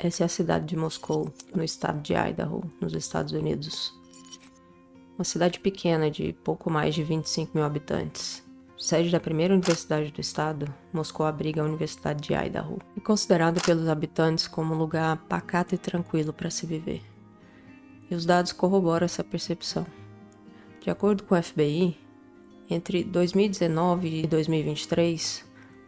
Essa é a cidade de Moscou, no estado de Idaho, nos Estados Unidos. Uma cidade pequena de pouco mais de 25 mil habitantes. Sede da primeira universidade do estado, Moscou abriga a Universidade de Idaho. É considerada pelos habitantes como um lugar pacato e tranquilo para se viver. E os dados corroboram essa percepção. De acordo com o FBI, entre 2019 e 2023,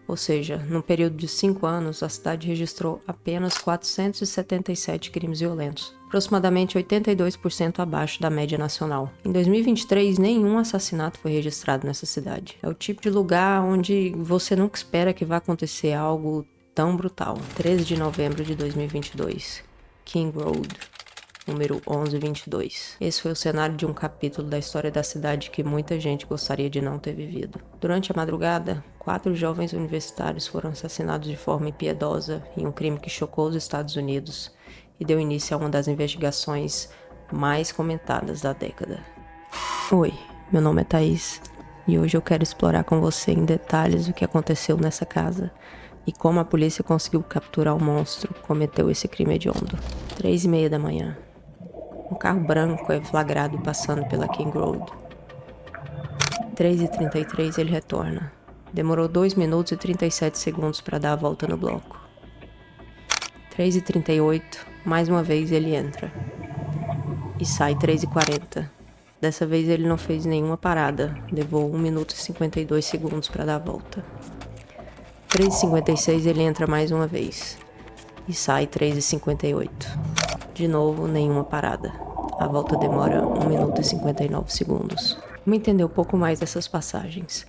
ou seja, num período de 5 anos, a cidade registrou apenas 477 crimes violentos, aproximadamente 82% abaixo da média nacional. Em 2023, nenhum assassinato foi registrado nessa cidade. É o tipo de lugar onde você nunca espera que vá acontecer algo tão brutal. 13 de novembro de 2022, King Road, número 1122. Esse foi o cenário de um capítulo da história da cidade que muita gente gostaria de não ter vivido. Durante a madrugada, 4 jovens universitários foram assassinados de forma impiedosa em um crime que chocou os Estados Unidos e deu início a uma das investigações mais comentadas da década. Oi, meu nome é Thaís e hoje eu quero explorar com você em detalhes o que aconteceu nessa casa e como a polícia conseguiu capturar o monstro que cometeu esse crime hediondo. 3:30 da manhã. Um carro branco é flagrado passando pela King Road. 3:33 ele retorna. Demorou 2 minutos e 37 segundos para dar a volta no bloco. 3:38, mais uma vez ele entra. E sai 3:40. Dessa vez ele não fez nenhuma parada. Levou 1 minuto e 52 segundos para dar a volta. 3:56 ele entra mais uma vez. E sai 3:58. De novo, nenhuma parada. A volta demora 1 minuto e 59 segundos. Vamos entender um pouco mais dessas passagens.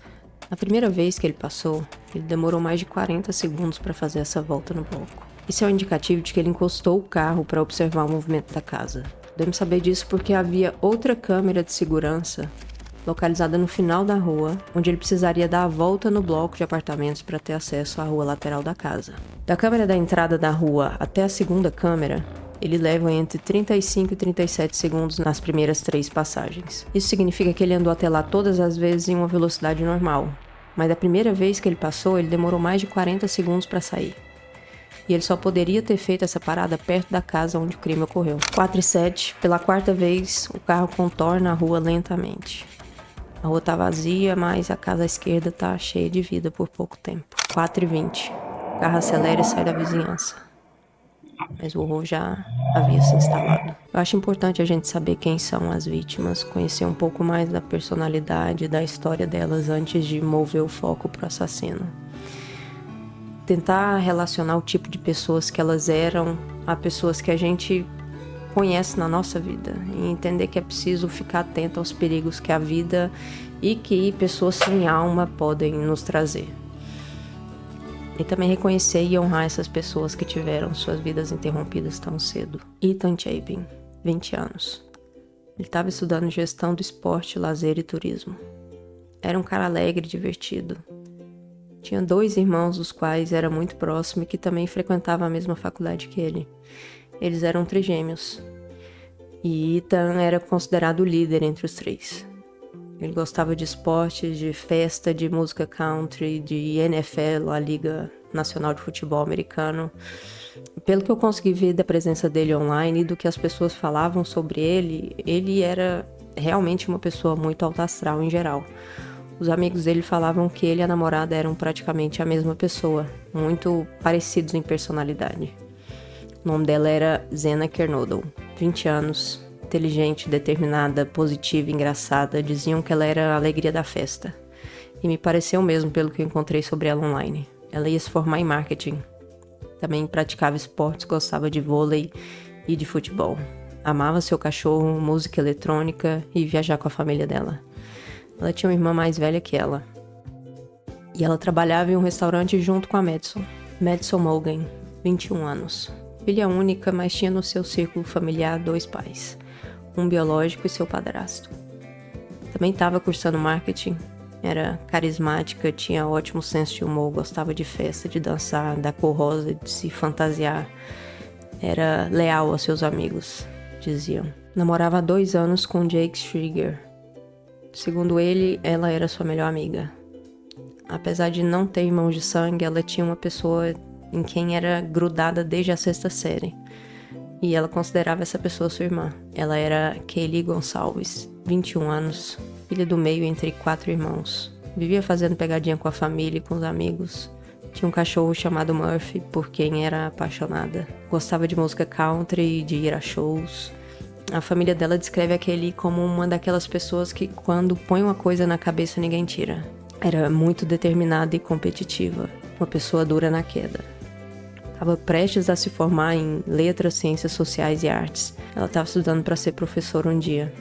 A primeira vez que ele passou, ele demorou mais de 40 segundos para fazer essa volta no bloco. Isso é um indicativo de que ele encostou o carro para observar o movimento da casa. Podemos saber disso porque havia outra câmera de segurança localizada no final da rua, onde ele precisaria dar a volta no bloco de apartamentos para ter acesso à rua lateral da casa. Da câmera da entrada da rua até a segunda câmera, ele leva entre 35 e 37 segundos nas primeiras 3 passagens. Isso significa que ele andou até lá todas as vezes em uma velocidade normal, mas da primeira vez que ele passou, ele demorou mais de 40 segundos para sair. E ele só poderia ter feito essa parada perto da casa onde o crime ocorreu. 4:07, pela 4ª vez, o carro contorna a rua lentamente. A rua tá vazia, mas a casa à esquerda tá cheia de vida por pouco tempo. 4:20, o carro acelera e sai da vizinhança. Mas o horror já havia se instalado. Eu acho importante a gente saber quem são as vítimas, conhecer um pouco mais da personalidade, da história delas antes de mover o foco pro assassino. Tentar relacionar o tipo de pessoas que elas eram a pessoas que a gente conhece na nossa vida e entender que é preciso ficar atento aos perigos que a vida e que pessoas sem alma podem nos trazer. E também reconhecer e honrar essas pessoas que tiveram suas vidas interrompidas tão cedo. Ethan Chapin, 20 anos. Ele estava estudando gestão do esporte, lazer e turismo. Era um cara alegre e divertido. Tinha 2 irmãos, dos quais era muito próximo e que também frequentavam a mesma faculdade que ele. Eles eram trigêmeos. E Ethan era considerado o líder entre os 3. Ele gostava de esportes, de festa, de música country, de NFL, a Liga Nacional de Futebol Americano. Pelo que eu consegui ver da presença dele online e do que as pessoas falavam sobre ele, ele era realmente uma pessoa muito alta astral em geral. Os amigos dele falavam que ele e a namorada eram praticamente a mesma pessoa, muito parecidos em personalidade. O nome dela era Zena Kernodle, 20 anos, inteligente, determinada, positiva, engraçada. Diziam que ela era a alegria da festa. E me pareceu mesmo pelo que eu encontrei sobre ela online. Ela ia se formar em marketing. Também praticava esportes, gostava de vôlei e de futebol. Amava seu cachorro, música eletrônica e viajar com a família dela. Ela tinha uma irmã mais velha que ela. E ela trabalhava em um restaurante junto com a Madison. Madison Mogan, 21 anos. Filha única, mas tinha no seu círculo familiar 2 pais. Um biológico e seu padrasto. Também estava cursando marketing. Era carismática, tinha ótimo senso de humor, gostava de festa, de dançar, da cor rosa, de se fantasiar. Era leal aos seus amigos, diziam. Namorava há 2 anos com Jake Schriger. Segundo ele, ela era sua melhor amiga. Apesar de não ter irmãos de sangue, ela tinha uma pessoa em quem era grudada desde a 6ª série. E ela considerava essa pessoa sua irmã. Ela era Kaylee Gonçalves, 21 anos, filha do meio entre 4 irmãos. Vivia fazendo pegadinha com a família e com os amigos. Tinha um cachorro chamado Murphy, por quem era apaixonada. Gostava de música country e de ir a shows. A família dela descreve a Kaylee como uma daquelas pessoas que, quando põe uma coisa na cabeça, ninguém tira. Era muito determinada e competitiva. Uma pessoa dura na queda. Estava prestes a se formar em letras, ciências sociais e artes. Ela estava estudando para ser professora um dia.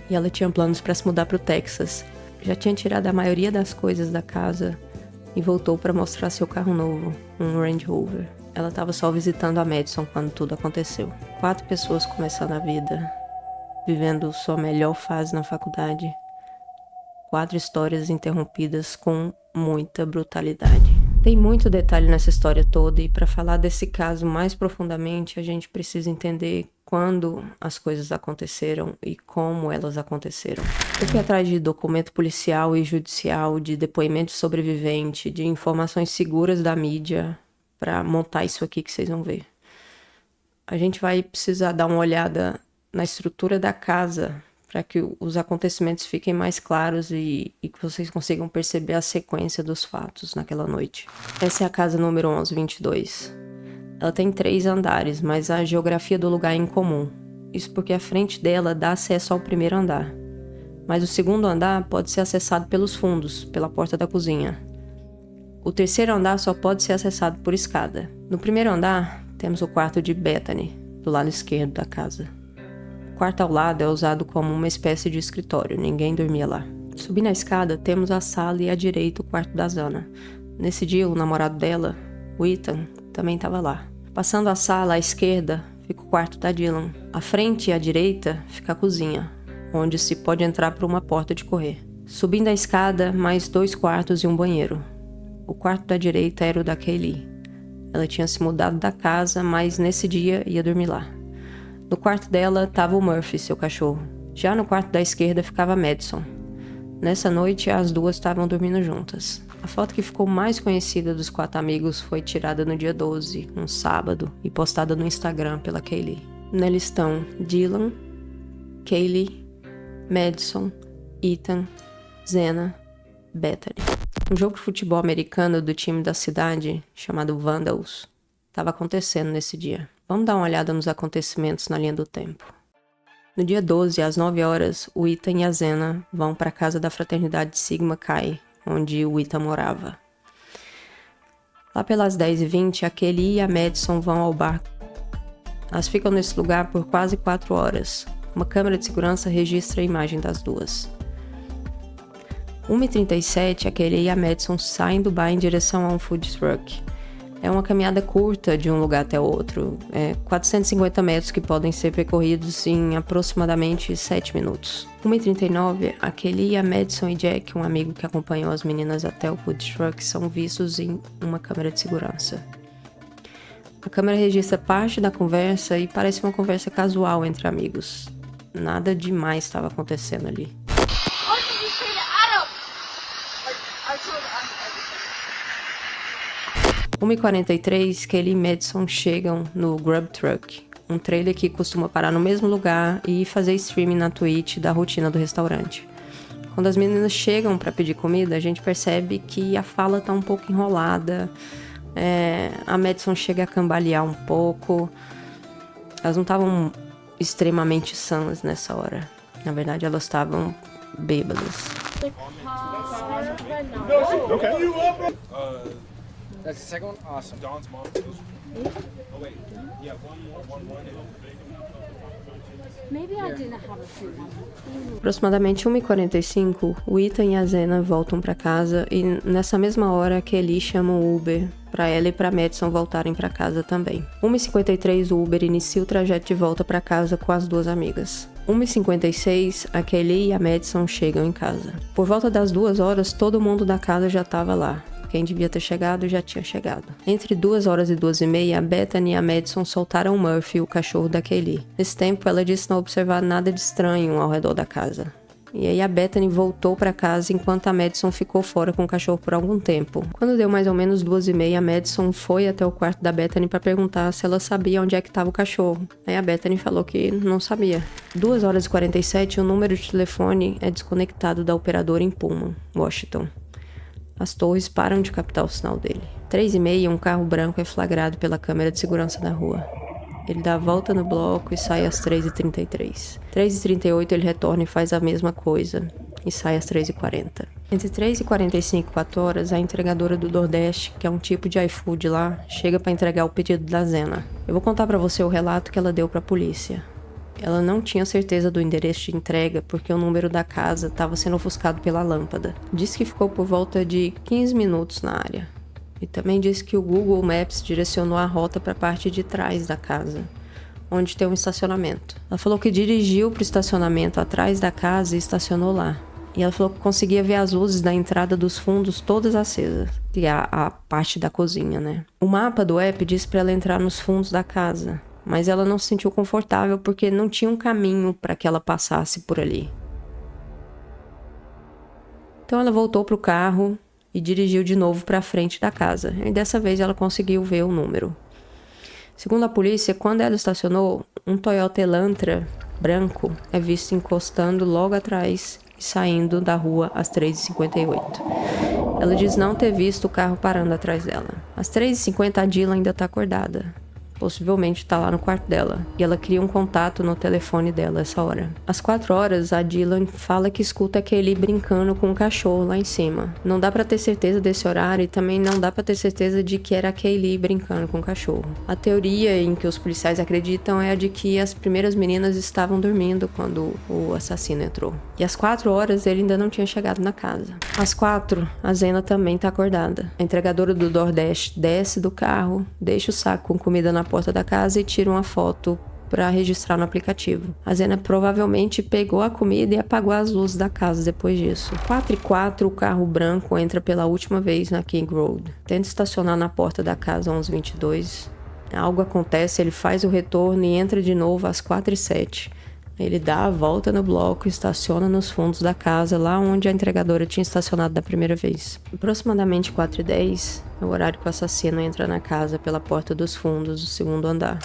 E ela tinha planos para se mudar para o Texas. Já tinha tirado a maioria das coisas da casa e voltou para mostrar seu carro novo, um Range Rover. Ela estava só visitando a Madison quando tudo aconteceu. 4 pessoas começando a vida, vivendo sua melhor fase na faculdade. 4 histórias interrompidas com muita brutalidade. Tem muito detalhe nessa história toda e para falar desse caso mais profundamente, a gente precisa entender quando as coisas aconteceram e como elas aconteceram. Eu fui atrás de documento policial e judicial, de depoimento de sobrevivente, de informações seguras da mídia para montar isso aqui que vocês vão ver. A gente vai precisar dar uma olhada na estrutura da casa para que os acontecimentos fiquem mais claros e que vocês consigam perceber a sequência dos fatos naquela noite. Essa é a casa número 1122. Ela tem 3 andares, mas a geografia do lugar é incomum. Isso porque a frente dela dá acesso ao primeiro andar. Mas o segundo andar pode ser acessado pelos fundos, pela porta da cozinha. O terceiro andar só pode ser acessado por escada. No primeiro andar, temos o quarto de Bethany, do lado esquerdo da casa. O quarto ao lado é usado como uma espécie de escritório, ninguém dormia lá. Subindo a escada, temos a sala e à direita o quarto da Zana. Nesse dia, o namorado dela, o Ethan, também estava lá. Passando a sala à esquerda, fica o quarto da Dylan. À frente e à direita, fica a cozinha, onde se pode entrar por uma porta de correr. Subindo a escada, mais 2 quartos e um banheiro. O quarto da direita era o da Kaylee. Ela tinha se mudado da casa, mas nesse dia ia dormir lá. No quarto dela estava o Murphy, seu cachorro. Já no quarto da esquerda ficava a Madison. Nessa noite, as duas estavam dormindo juntas. A foto que ficou mais conhecida dos 4 amigos foi tirada no dia 12, um sábado, e postada no Instagram pela Kaylee. Nela estão Dylan, Kaylee, Madison, Ethan, Zena, Bethany. Um jogo de futebol americano do time da cidade, chamado Vandals, estava acontecendo nesse dia. Vamos dar uma olhada nos acontecimentos na linha do tempo. No dia 12, às 9 horas, o Ethan e a Zena vão para a casa da fraternidade Sigma Chi, onde o Ethan morava. Lá pelas 10h20, a Kaylee e a Madison vão ao bar. Elas ficam nesse lugar por quase 4 horas. Uma câmera de segurança registra a imagem das duas. 1h37, a Kaylee e a Madison saem do bar em direção a um food truck. É uma caminhada curta de um lugar até outro, 450 metros que podem ser percorridos em aproximadamente 7 minutos. 1h39, a Kaylee, a Madison e Jack, um amigo que acompanhou as meninas até o food truck, são vistos em uma câmera de segurança. A câmera registra parte da conversa e parece uma conversa casual entre amigos. Nada demais estava acontecendo ali. 1h43, Kaylee e Madison chegam no Grub Truck, um trailer que costuma parar no mesmo lugar e fazer streaming na Twitch da rotina do restaurante. Quando as meninas chegam para pedir comida, a gente percebe que a fala tá um pouco enrolada, a Madison chega a cambalear um pouco. Elas não estavam extremamente sãs nessa hora. Na verdade, elas estavam bêbadas. Okay. That's the second one? Awesome. Dawn's mom. Oh, wait. Yeah, one more. Maybe I didn't have a food. Aproximadamente 1h45, o Ethan e a Zena voltam para casa e nessa mesma hora a Kaylee chama o Uber para ela e para Madison voltarem para casa também. 1h53, o Uber inicia o trajeto de volta para casa com as duas amigas. 1h56, a Kaylee e a Madison chegam em casa. Por volta das 2 horas, todo mundo da casa já estava lá. Quem devia ter chegado já tinha chegado. Entre 2 horas e 2h30, a Bethany e a Madison soltaram o Murphy, o cachorro da Kaylee. Nesse tempo, ela disse não observar nada de estranho ao redor da casa. E aí a Bethany voltou para casa enquanto a Madison ficou fora com o cachorro por algum tempo. Quando deu mais ou menos 2h30, a Madison foi até o quarto da Bethany para perguntar se ela sabia onde é que estava o cachorro. Aí a Bethany falou que não sabia. 2h47, o número de telefone é desconectado da operadora em Pullman, Washington. As torres param de captar o sinal dele. 3h30, um carro branco é flagrado pela câmera de segurança da rua. Ele dá a volta no bloco e sai às 3h33. 3h38 ele retorna e faz a mesma coisa e sai às 3h40. Entre 3h45 e 4h, a entregadora do Nordeste, que é um tipo de iFood lá, chega para entregar o pedido da Zena. Eu vou contar para você o relato que ela deu para a polícia. Ela não tinha certeza do endereço de entrega porque o número da casa estava sendo ofuscado pela lâmpada. Disse que ficou por volta de 15 minutos na área. E também disse que o Google Maps direcionou a rota para a parte de trás da casa, onde tem um estacionamento. Ela falou que dirigiu para o estacionamento atrás da casa e estacionou lá. E ela falou que conseguia ver as luzes da entrada dos fundos todas acesas, que é a parte da cozinha, né? O mapa do app disse para ela entrar nos fundos da casa, mas ela não se sentiu confortável porque não tinha um caminho para que ela passasse por ali. Então ela voltou para o carro e dirigiu de novo para a frente da casa. E dessa vez ela conseguiu ver o número. Segundo a polícia, quando ela estacionou, um Toyota Elantra branco é visto encostando logo atrás e saindo da rua às 3h58. Ela diz não ter visto o carro parando atrás dela. Às 3h50 a Dylan ainda está acordada. Possivelmente está lá no quarto dela. E ela cria um contato no telefone dela essa hora. Às 4h, a Dylan fala que escuta a Kaylee brincando com um cachorro lá em cima. Não dá pra ter certeza desse horário e também não dá pra ter certeza de que era a Kaylee brincando com o cachorro. A teoria em que os policiais acreditam é a de que as primeiras meninas estavam dormindo quando o assassino entrou. E às 4h ele ainda não tinha chegado na casa. Às 4h, a Zena também tá acordada. A entregadora do Nordeste desce do carro, deixa o saco com comida na porta da casa e tira uma foto para registrar no aplicativo. A Zena provavelmente pegou a comida e apagou as luzes da casa depois disso. 4h04, o carro branco entra pela última vez na King Road. Tenta estacionar na porta da casa às 11h22. Algo acontece, ele faz o retorno e entra de novo às 4h07. Ele dá a volta no bloco e estaciona nos fundos da casa, lá onde a entregadora tinha estacionado da primeira vez. Aproximadamente 4h10 é o horário que o assassino entra na casa pela porta dos fundos do segundo andar,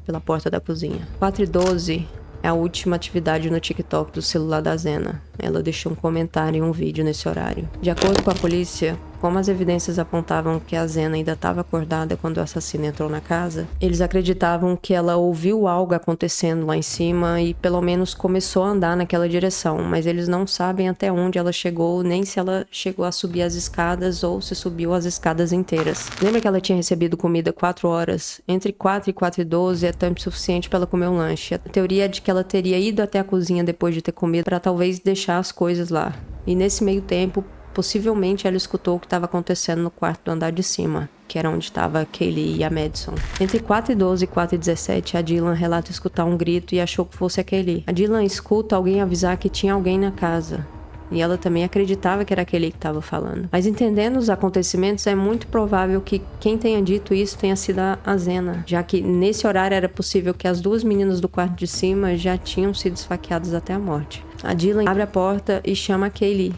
pela porta da cozinha. 4h12 é a última atividade no TikTok do celular da Zena. Ela deixou um comentário e um vídeo nesse horário. De acordo com a polícia, como as evidências apontavam que a Zena ainda estava acordada quando o assassino entrou na casa, eles acreditavam que ela ouviu algo acontecendo lá em cima e pelo menos começou a andar naquela direção, mas eles não sabem até onde ela chegou, nem se ela chegou a subir as escadas ou se subiu as escadas inteiras. Lembra que ela tinha recebido comida 4h? Entre 4 e 4h12 é tempo suficiente para ela comer um lanche. A teoria é de que ela teria ido até a cozinha depois de ter comido para talvez deixar as coisas lá. E nesse meio tempo, possivelmente ela escutou o que estava acontecendo no quarto do andar de cima, que era onde estava a Kaylee e a Madison. Entre 4h12 e 4h17, a Dylan relata escutar um grito e achou que fosse a Kaylee. A Dylan escuta alguém avisar que tinha alguém na casa. E ela também acreditava que era a Kaylee que estava falando. Mas entendendo os acontecimentos, é muito provável que quem tenha dito isso tenha sido a Zena, já que nesse horário era possível que as duas meninas do quarto de cima já tinham sido esfaqueadas até a morte. A Dylan abre a porta e chama a Kaylee,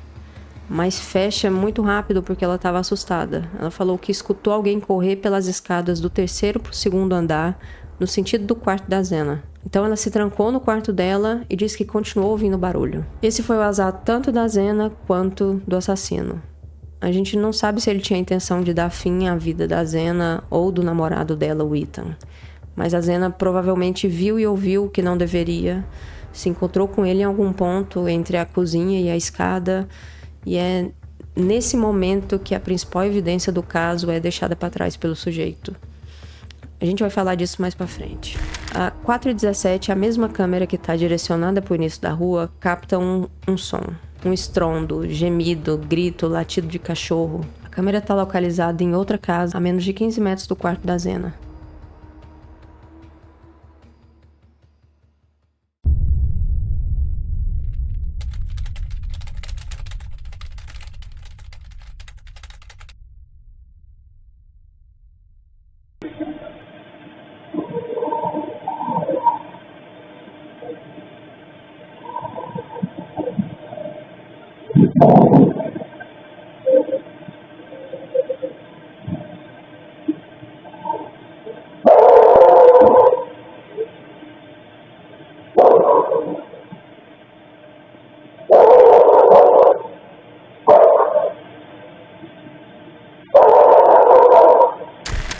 mas fecha muito rápido porque ela estava assustada. Ela falou que escutou alguém correr pelas escadas do terceiro para o segundo andar, no sentido do quarto da Zena. Então ela se trancou no quarto dela e disse que continuou ouvindo barulho. Esse foi o azar tanto da Zena quanto do assassino. A gente não sabe se ele tinha a intenção de dar fim à vida da Zena ou do namorado dela, o Ethan. Mas a Zena provavelmente viu e ouviu o que não deveria, se encontrou com ele em algum ponto entre a cozinha e a escada, e é nesse momento que a principal evidência do caso é deixada para trás pelo sujeito. A gente vai falar disso mais para frente. A 4h17, a mesma câmera que está direcionada para o início da rua, capta um som. Um estrondo, gemido, grito, latido de cachorro. A câmera está localizada em outra casa, a menos de 15 metros do quarto da Zena.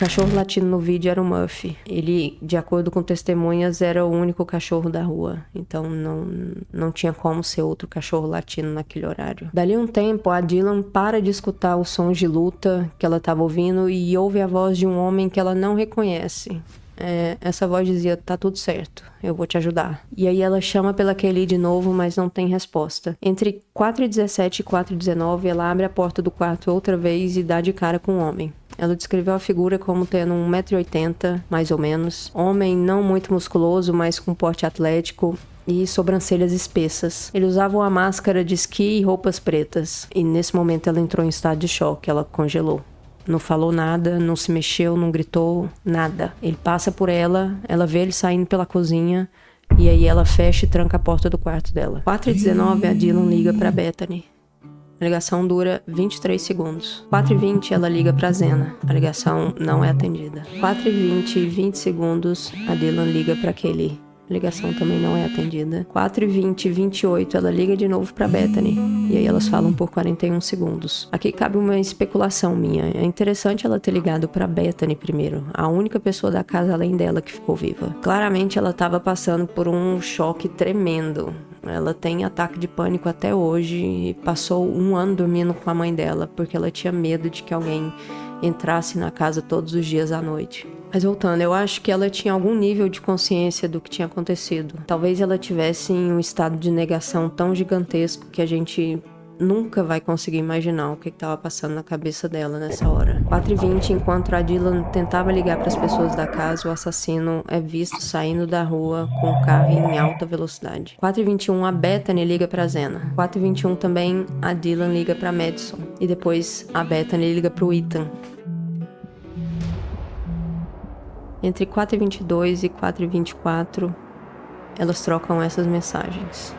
cachorro latindo no vídeo era o Murphy. Ele, de acordo com testemunhas, era o único cachorro da rua. Então não tinha como ser outro cachorro latindo naquele horário. Dali um tempo, a Dylan para de escutar os sons de luta que ela estava ouvindo e ouve a voz de um homem que ela não reconhece. Essa voz dizia, tá tudo certo, eu vou te ajudar. E aí ela chama pela Kelly de novo, mas não tem resposta. Entre 4h17 e 4h19, ela abre a porta do quarto outra vez e dá de cara com o homem. Ela descreveu a figura como tendo 1,80 m, mais ou menos. Homem não muito musculoso, mas com porte atlético e sobrancelhas espessas. Ele usava uma máscara de esqui e roupas pretas. E nesse momento ela entrou em estado de choque, ela congelou. Não falou nada, não se mexeu, não gritou, nada. Ele passa por ela, ela vê ele saindo pela cozinha e aí ela fecha e tranca a porta do quarto dela. 4h19, a Dylan liga pra Bethany. A ligação dura 23 segundos. 4h20, ela liga pra Zena. A ligação não é atendida. 4h20, 20 segundos, a Dylan liga pra Kelly. A ligação também não é atendida. 4h20, 28, ela liga de novo pra Bethany. E aí elas falam por 41 segundos. Aqui cabe uma especulação minha. É interessante ela ter ligado pra Bethany primeiro. A única pessoa da casa além dela que ficou viva. Claramente ela estava passando por um choque tremendo. Ela tem ataque de pânico até hoje. E passou 1 ano dormindo com a mãe dela. Porque ela tinha medo de que alguém entrasse na casa todos os dias à noite. Mas voltando, eu acho que ela tinha algum nível de consciência do que tinha acontecido. Talvez ela tivesse em um estado de negação tão gigantesco que a gente nunca vai conseguir imaginar o que estava passando na cabeça dela nessa hora. 4h20, enquanto a Dylan tentava ligar para as pessoas da casa, o assassino é visto saindo da rua com o carro em alta velocidade. 4h21, a Bethany liga para Zena. 4h21 também, a Dylan liga para Madison. E depois a Bethany liga para o Ethan. Entre 4h22 e 4h24, elas trocam essas mensagens.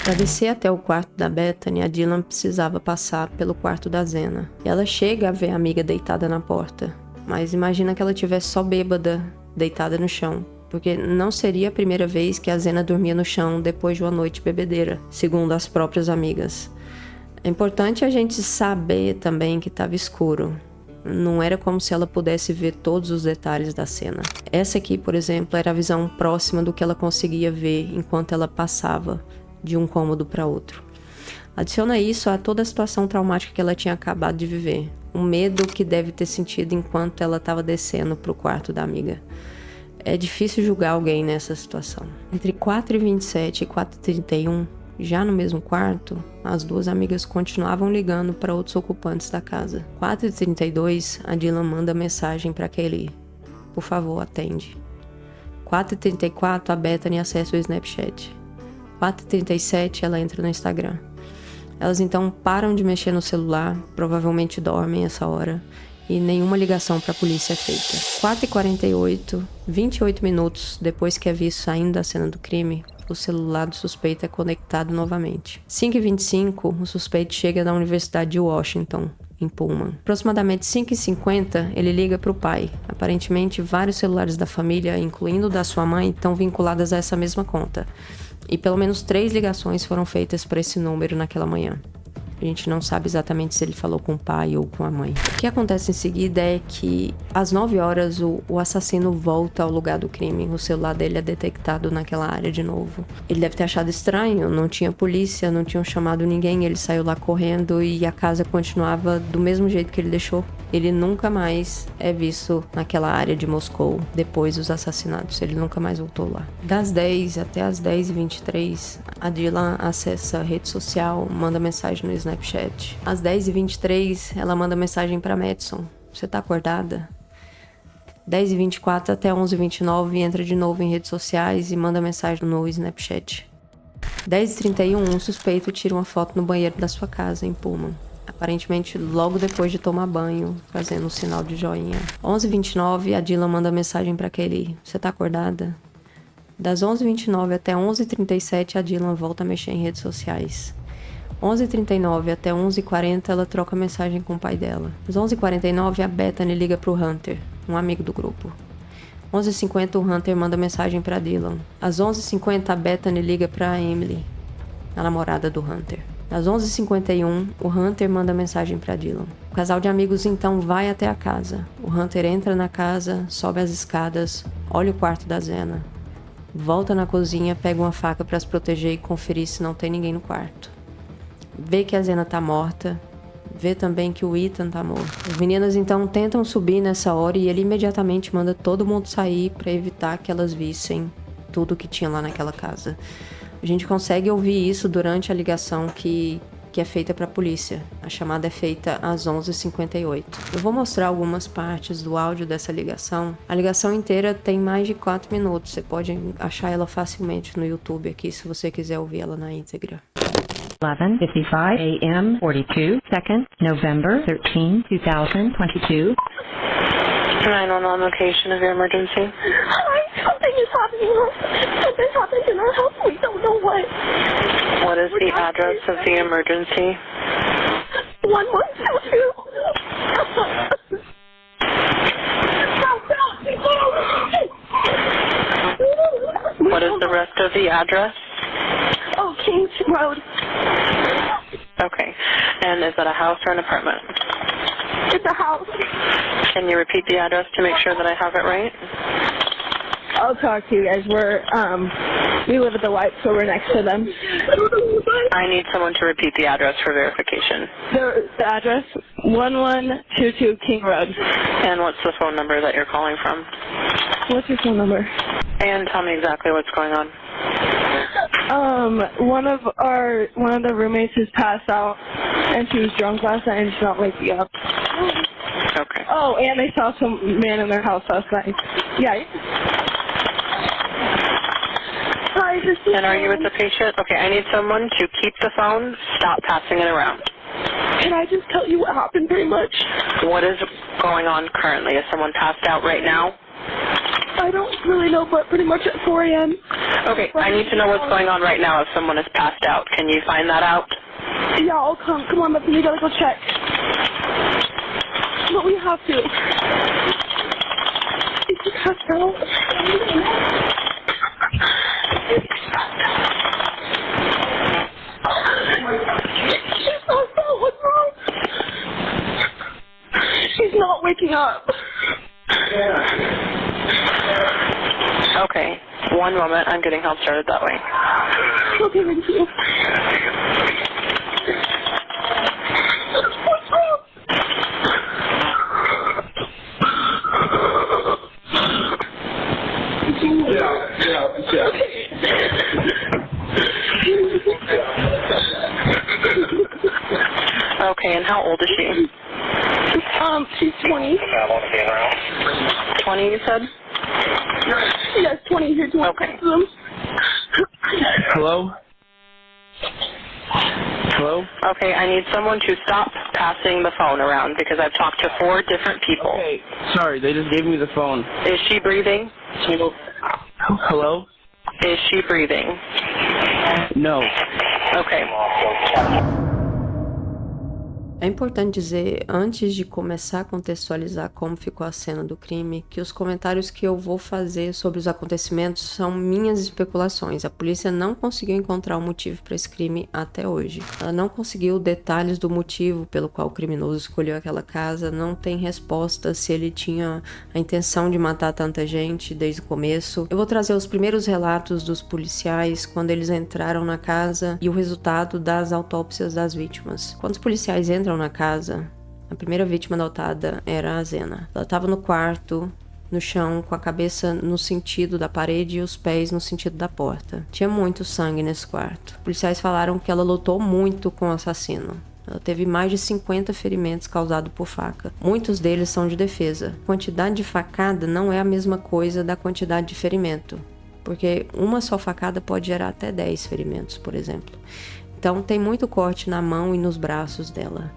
Para descer até o quarto da Bethany, a Dylan precisava passar pelo quarto da Zena. Ela chega a ver a amiga deitada na porta, mas imagina que ela estivesse só bêbada, deitada no chão, porque não seria a primeira vez que a Zena dormia no chão depois de uma noite bebedeira, segundo as próprias amigas. É importante a gente saber também que estava escuro. Não era como se ela pudesse ver todos os detalhes da cena. Essa aqui, por exemplo, era a visão próxima do que ela conseguia ver enquanto ela passava de um cômodo para outro. Adiciona isso a toda a situação traumática que ela tinha acabado de viver. O medo que deve ter sentido enquanto ela estava descendo para o quarto da amiga. É difícil julgar alguém nessa situação. Entre 4h27 e 4h31, já no mesmo quarto, as duas amigas continuavam ligando para outros ocupantes da casa. 4h32, a Dylan manda mensagem para Kelly. Por favor, atende. 4h34, a Bethany acessa o Snapchat. 4h37, ela entra no Instagram. Elas então param de mexer no celular, provavelmente dormem essa hora, e nenhuma ligação para a polícia é feita. 4h48, 28 minutos depois que é visto saindo da cena do crime, o celular do suspeito é conectado novamente. 5h25, o suspeito chega na Universidade de Washington, em Pullman. Aproximadamente 5h50, ele liga para o pai. Aparentemente, vários celulares da família, incluindo o da sua mãe, estão vinculados a essa mesma conta. E pelo menos 3 ligações foram feitas para esse número naquela manhã. A gente não sabe exatamente se ele falou com o pai ou com a mãe. O que acontece em seguida é que, às 9 horas, o assassino volta ao lugar do crime. O celular dele é detectado naquela área de novo. Ele deve ter achado estranho, não tinha polícia, não tinham chamado ninguém. Ele saiu lá correndo e a casa continuava do mesmo jeito que ele deixou. Ele nunca mais é visto naquela área de Moscou depois dos assassinatos. Ele nunca mais voltou lá. Das 10 até as 10h23, a Dylan acessa a rede social, manda mensagem no Snapchat. Às 10h23, ela manda mensagem para Madison. Você tá acordada? 10h24 até 11h29, entra de novo em redes sociais e manda mensagem no Snapchat. 10h31, um suspeito tira uma foto no banheiro da sua casa, em Pullman. Aparentemente, logo depois de tomar banho, fazendo um sinal de joinha. 11h29, a Dylan manda mensagem pra Kelly. Você tá acordada? Das 11h29 até 11h37, a Dylan volta a mexer em redes sociais. 11h39 até 11h40, ela troca mensagem com o pai dela. Às 11h49, a Bethany liga pro Hunter, um amigo do grupo. 11h50, o Hunter manda mensagem pra Dylan. Às 11h50, a Bethany liga pra Emily, a namorada do Hunter. Às 11h51, o Hunter manda mensagem pra Dylan. O casal de amigos então vai até a casa. O Hunter entra na casa, sobe as escadas, olha o quarto da Zena. Volta na cozinha, pega uma faca pra se proteger e conferir se não tem ninguém no quarto. Vê que a Zena tá morta. Vê também que o Ethan tá morto. As meninas então tentam subir nessa hora e ele imediatamente manda todo mundo sair pra evitar que elas vissem tudo que tinha lá naquela casa. A gente consegue ouvir isso durante a ligação que é feita para a polícia. A chamada é feita às 11h58. Eu vou mostrar algumas partes do áudio dessa ligação. A ligação inteira tem mais de 4 minutos. Você pode achar ela facilmente no YouTube aqui, se você quiser ouvir ela na íntegra. 11:55 a.m. 42 seconds, November 13, 2022. 911 location of your emergency. Something is happening. Something happened in our house. We don't know what. What is the address of the emergency? 1122. What is the rest of the address? Oh, Kings Road. Okay. And is that a house or an apartment? It's a house. Can you repeat the address to make sure that I have it right? I'll talk to you guys. We live at the White, so we're next to them. I need someone to repeat the address for verification. The address, 1122 King Road. And what's the phone number that you're calling from? What's your phone number? And tell me exactly what's going on. One of the roommates has passed out, and she was drunk last night, and she's not waking up. Okay. Oh, and they saw some man in their house last night. Yeah. Hi, this is... And are you with the patient? Okay, I need someone to keep the phone, stop passing it around. Can I just tell you what happened pretty much? What is going on currently? Is someone passed out right now? I don't really know, but pretty much at 4 a.m. Okay, I need to know what's going on right now if someone is passed out. Can you find that out? Yeah, I'll come. Come on, but we gotta go check. But we have to. Is she passed out? She's passed out. What's wrong? She's not waking up. Okay, one moment. I'm getting help started that way. Okay, thank you. What's wrong? Yeah. Okay, and how old is she? She's 20. 20, you said? Yes, 20 here, 20. Okay. Hello? Hello? Okay, I need someone to stop passing the phone around because I've talked to 4 different people. Okay, sorry, they just gave me the phone. Is she breathing? Hello? Is she breathing? No. Okay. É importante dizer, antes de começar a contextualizar como ficou a cena do crime, que os comentários que eu vou fazer sobre os acontecimentos são minhas especulações. A polícia não conseguiu encontrar o motivo para esse crime até hoje. Ela não conseguiu detalhes do motivo pelo qual o criminoso escolheu aquela casa, não tem resposta se ele tinha a intenção de matar tanta gente desde o começo. Eu vou trazer os primeiros relatos dos policiais quando eles entraram na casa e o resultado das autópsias das vítimas. Quando os policiais entram na casa, a primeira vítima notada era a Zena. Ela estava no quarto, no chão, com a cabeça no sentido da parede e os pés no sentido da porta. Tinha muito sangue nesse quarto. Policiais falaram que ela lutou muito com o assassino. Ela teve mais de 50 ferimentos causados por faca. Muitos deles são de defesa. A quantidade de facada não é a mesma coisa da quantidade de ferimento, porque uma só facada pode gerar até 10 ferimentos, por exemplo. Então tem muito corte na mão e nos braços dela.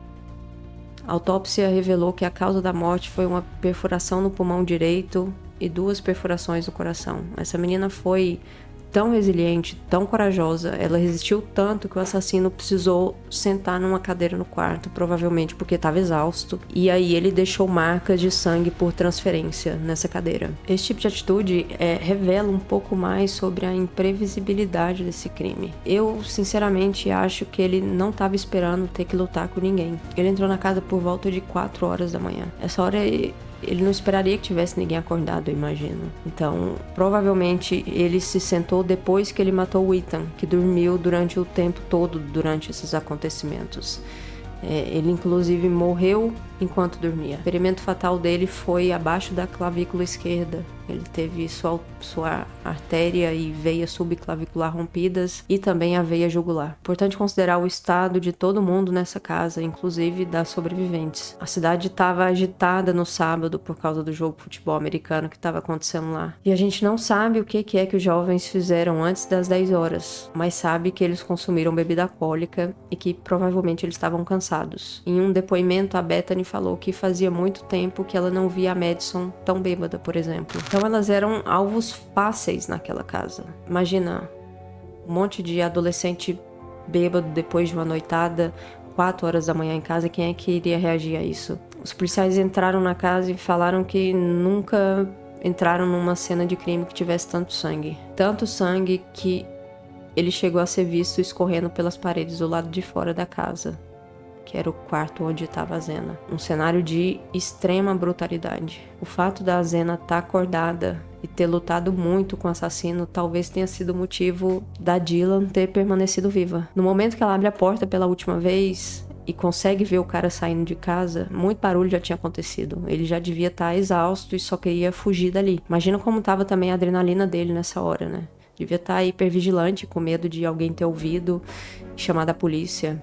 A autópsia revelou que a causa da morte foi uma perfuração no pulmão direito e 2 perfurações no coração. Essa menina foi tão resiliente, tão corajosa, ela resistiu tanto que o assassino precisou sentar numa cadeira no quarto, provavelmente porque estava exausto, e aí ele deixou marcas de sangue por transferência nessa cadeira. Esse tipo de atitude revela um pouco mais sobre a imprevisibilidade desse crime. Eu, sinceramente, acho que ele não estava esperando ter que lutar com ninguém. Ele entrou na casa por volta de 4 horas da manhã. Essa hora ele não esperaria que tivesse ninguém acordado, eu imagino. Então, provavelmente, ele se sentou depois que ele matou o Ethan, que dormiu durante o tempo todo durante esses acontecimentos. Ele, inclusive, morreu enquanto dormia. O ferimento fatal dele foi abaixo da clavícula esquerda. Ele teve sua artéria e veia subclavicular rompidas e também a veia jugular. Importante considerar o estado de todo mundo nessa casa, inclusive das sobreviventes. A cidade estava agitada no sábado por causa do jogo de futebol americano que estava acontecendo lá. E a gente não sabe o que é que os jovens fizeram antes das 10 horas, mas sabe que eles consumiram bebida alcoólica e que provavelmente eles estavam cansados. Em um depoimento, a Bethany falou que fazia muito tempo que ela não via a Madison tão bêbada, por exemplo. Então elas eram alvos fáceis naquela casa. Imagina, um monte de adolescente bêbado depois de uma noitada, 4 horas da manhã em casa, quem é que iria reagir a isso? Os policiais entraram na casa e falaram que nunca entraram numa cena de crime que tivesse tanto sangue. Tanto sangue que ele chegou a ser visto escorrendo pelas paredes do lado de fora da casa, que era o quarto onde estava a Zena. Um cenário de extrema brutalidade. O fato da Zena estar acordada e ter lutado muito com o assassino talvez tenha sido o motivo da Dylan ter permanecido viva. No momento que ela abre a porta pela última vez e consegue ver o cara saindo de casa, muito barulho já tinha acontecido. Ele já devia estar exausto e só queria fugir dali. Imagina como estava também a adrenalina dele nessa hora, né? Devia estar hipervigilante, com medo de alguém ter ouvido e chamar a polícia.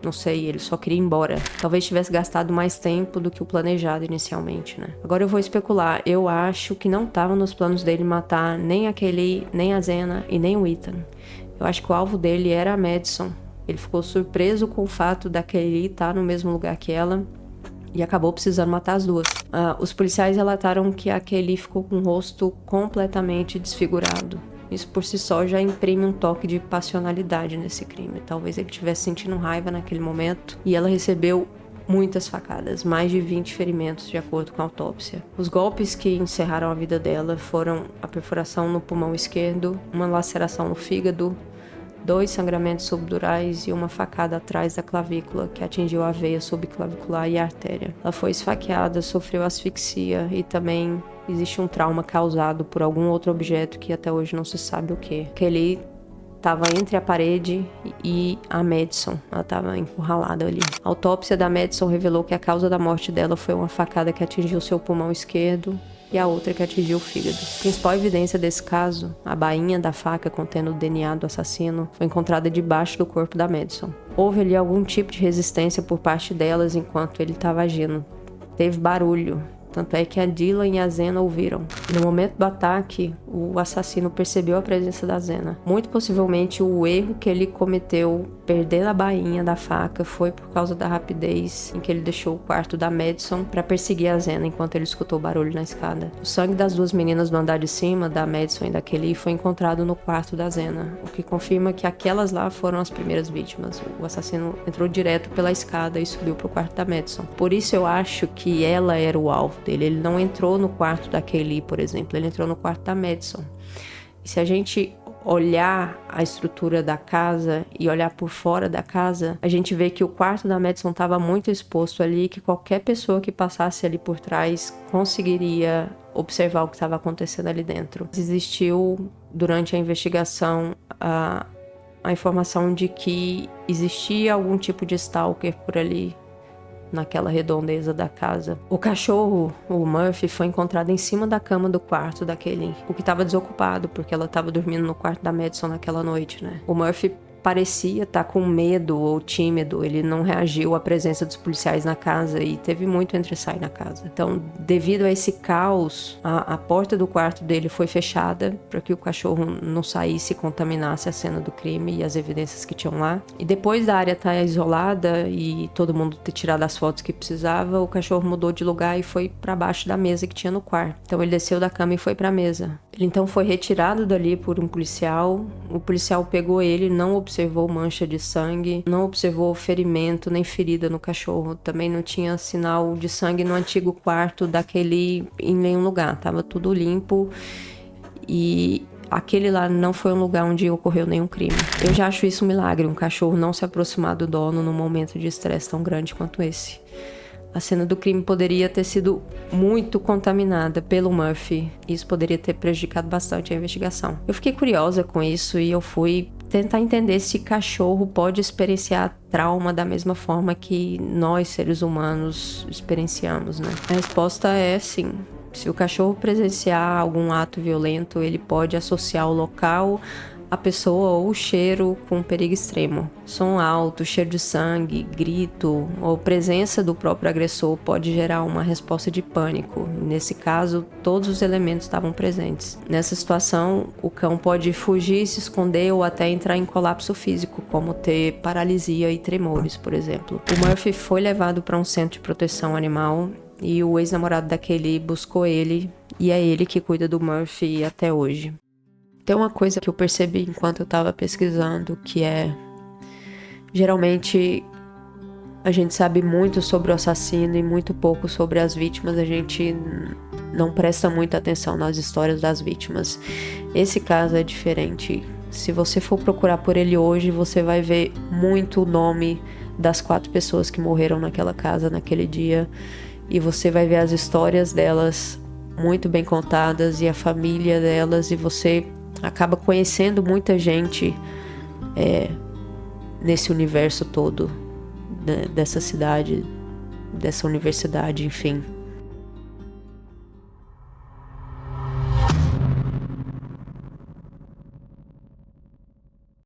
Não sei, ele só queria ir embora. Talvez tivesse gastado mais tempo do que o planejado inicialmente, né? Agora eu vou especular. Eu acho que não estava nos planos dele matar nem a Kelly, nem a Zena e nem o Ethan. Eu acho que o alvo dele era a Madison. Ele ficou surpreso com o fato da Kelly estar no mesmo lugar que ela e acabou precisando matar as duas. Os policiais relataram que a Kelly ficou com o rosto completamente desfigurado. Isso por si só já imprime um toque de passionalidade nesse crime. Talvez ele estivesse sentindo raiva naquele momento e ela recebeu muitas facadas, mais de 20 ferimentos, de acordo com a autópsia. Os golpes que encerraram a vida dela foram a perfuração no pulmão esquerdo, uma laceração no fígado, 2 sangramentos subdurais e uma facada atrás da clavícula que atingiu a veia subclavicular e a artéria. Ela foi esfaqueada, sofreu asfixia e também existe um trauma causado por algum outro objeto que até hoje não se sabe o que. Kelly estava entre a parede e a Madison. Ela estava encurralada ali. A autópsia da Madison revelou que a causa da morte dela foi uma facada que atingiu seu pulmão esquerdo e a outra que atingiu o fígado. A principal evidência desse caso, a bainha da faca contendo o DNA do assassino, foi encontrada debaixo do corpo da Madison. Houve ali algum tipo de resistência por parte delas enquanto ele estava agindo. Teve barulho. Tanto é que a Dylan e a Zena ouviram. No momento do ataque, o assassino percebeu a presença da Zena. Muito possivelmente o erro que ele cometeu, perdendo a bainha da faca, foi por causa da rapidez em que ele deixou o quarto da Madison para perseguir a Zena enquanto ele escutou barulho na escada. O sangue das 2 meninas do andar de cima, da Madison e da Kelly, foi encontrado no quarto da Zena, o que confirma que aquelas lá foram as primeiras vítimas. O assassino entrou direto pela escada e subiu pro quarto da Madison. Por isso eu acho que ela era o alvo dele. Ele não entrou no quarto da Kelly, por exemplo, ele entrou no quarto da Madison. E se a gente olhar a estrutura da casa e olhar por fora da casa, a gente vê que o quarto da Madison estava muito exposto ali, que qualquer pessoa que passasse ali por trás conseguiria observar o que estava acontecendo ali dentro. Existiu, durante a investigação, a informação de que existia algum tipo de stalker por ali, naquela redondeza da casa. O cachorro, o Murphy, foi encontrado em cima da cama do quarto da Kelly, o que estava desocupado, porque ela estava dormindo no quarto da Madison naquela noite, né? O Murphy parecia estar com medo ou tímido, ele não reagiu à presença dos policiais na casa e teve muito entre e sai na casa. Então, devido a esse caos, a porta do quarto dele foi fechada para que o cachorro não saísse e contaminasse a cena do crime e as evidências que tinham lá. E depois da área estar isolada e todo mundo ter tirado as fotos que precisava, o cachorro mudou de lugar e foi para baixo da mesa que tinha no quarto. Então, ele desceu da cama e foi para a mesa. Ele então foi retirado dali por um policial. O policial pegou ele, não observou mancha de sangue, não observou ferimento nem ferida no cachorro. Também não tinha sinal de sangue no antigo quarto daquele em nenhum lugar. Tava tudo limpo e aquele lá não foi um lugar onde ocorreu nenhum crime. Eu já acho isso um milagre, um cachorro não se aproximar do dono num momento de estresse tão grande quanto esse. A cena do crime poderia ter sido muito contaminada pelo Murphy. Isso poderia ter prejudicado bastante a investigação. Eu fiquei curiosa com isso e eu fui tentar entender se cachorro pode experienciar trauma da mesma forma que nós, seres humanos, experienciamos, né? A resposta é sim. Se o cachorro presenciar algum ato violento, ele pode associar o local, a pessoa ou o cheiro com perigo extremo. Som alto, cheiro de sangue, grito ou presença do próprio agressor pode gerar uma resposta de pânico. Nesse caso, todos os elementos estavam presentes. Nessa situação, o cão pode fugir, se esconder ou até entrar em colapso físico, como ter paralisia e tremores, por exemplo. O Murphy foi levado para um centro de proteção animal e o ex-namorado daquele buscou ele e é ele que cuida do Murphy até hoje. Tem uma coisa que eu percebi enquanto eu estava pesquisando, que é... Geralmente, a gente sabe muito sobre o assassino e muito pouco sobre as vítimas. A gente não presta muita atenção nas histórias das vítimas. Esse caso é diferente. Se você for procurar por ele hoje, você vai ver muito o nome das 4 pessoas que morreram naquela casa naquele dia. E você vai ver as histórias delas muito bem contadas e a família delas. E você acaba conhecendo muita gente nesse universo todo, dessa cidade, dessa universidade, enfim.